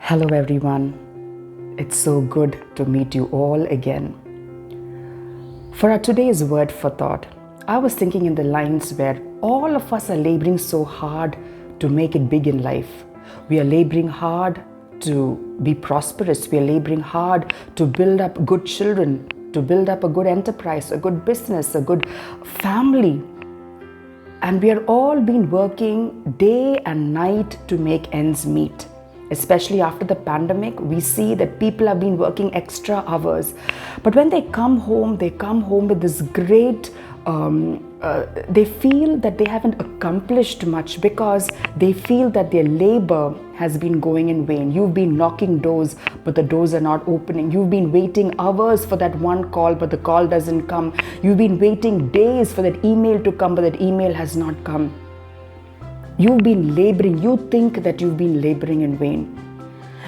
Hello everyone, it's so good to meet you all again. For our today's word for thought, I was thinking in the lines where all of us are laboring so hard to make it big in life. We are laboring hard to be prosperous. We are laboring hard to build up good children, to build up a good enterprise, a good business, a good family. And we are all been working day and night to make ends meet. Especially after the pandemic, we see that people have been working extra hours. But when they come home with this great, they feel that they haven't accomplished much because they feel that their labor has been going in vain. You've been knocking doors, but the doors are not opening. You've been waiting hours for that one call, but the call doesn't come. You've been waiting days for that email to come, but that email has not come. You've been laboring. You think that you've been laboring in vain.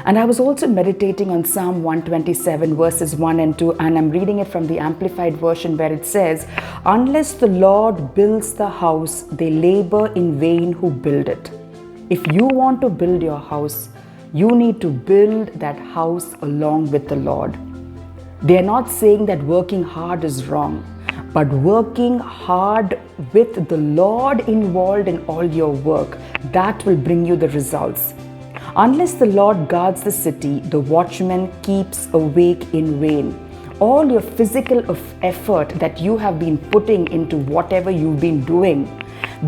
And I was also meditating on Psalm 127 verses 1 and 2, and I'm reading it from the Amplified Version where it says, "Unless the Lord builds the house, they labor in vain who build it." If you want to build your house, you need to build that house along with the Lord. They are not saying that working hard is wrong, but working hard with the Lord involved in all your work, that will bring you the results. Unless the Lord guards the city, the watchman keeps awake in vain. All your physical effort that you have been putting into whatever you've been doing,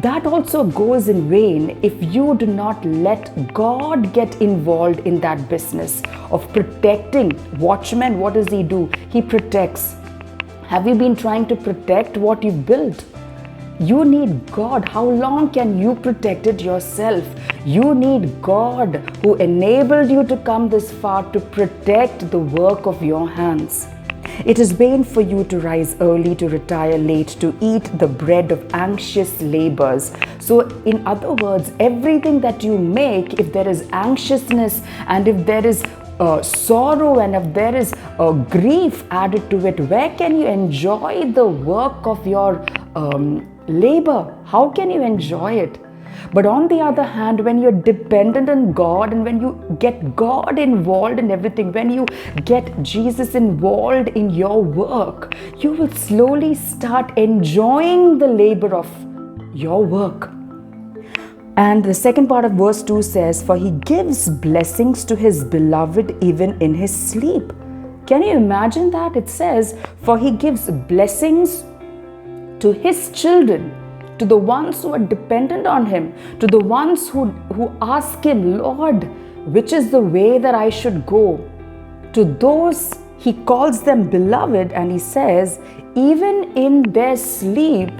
that also goes in vain if you do not let God get involved in that business of protecting. Watchman, what does he do? He protects. Have you been trying to protect what you've built? You need God. How long can you protect it yourself? You need God who enabled you to come this far to protect the work of your hands. It is vain for you to rise early, to retire late, to eat the bread of anxious labors. So in other words, everything that you make, if there is anxiousness and if there is sorrow and if there is grief added to it, where can you enjoy the work of your labor? How can you enjoy it? But on the other hand, when you're dependent on God and when you get God involved in everything, when you get Jesus involved in your work, you will slowly start enjoying the labor of your work. And the second part of verse 2 says, "For he gives blessings to his beloved even in his sleep." Can you imagine that? It says, "For he gives blessings to his children," to the ones who are dependent on him, to the ones who ask him, "Lord, which is the way that I should go?" To those, he calls them beloved, and he says, even in their sleep,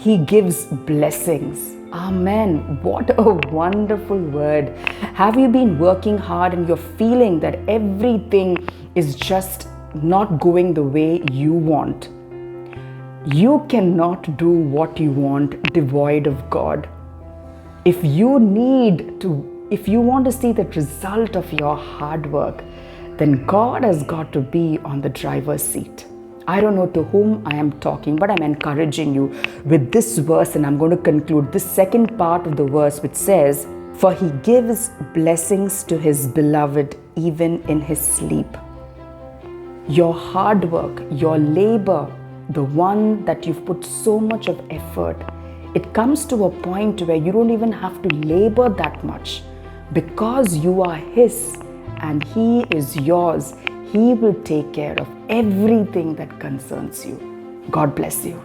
he gives blessings. Amen. What a wonderful word. Have you been working hard and you're feeling that everything is just not going the way you want? You cannot do what you want devoid of God. If you want to see the result of your hard work, then God has got to be on the driver's seat. I don't know to whom I am talking, but I'm encouraging you with this verse, and I'm going to conclude this second part of the verse which says, "For he gives blessings to his beloved even in his sleep." Your hard work, your labor, the one that you've put so much of effort, it comes to a point where you don't even have to labor that much because you are his and he is yours. He will take care of everything that concerns you. God bless you.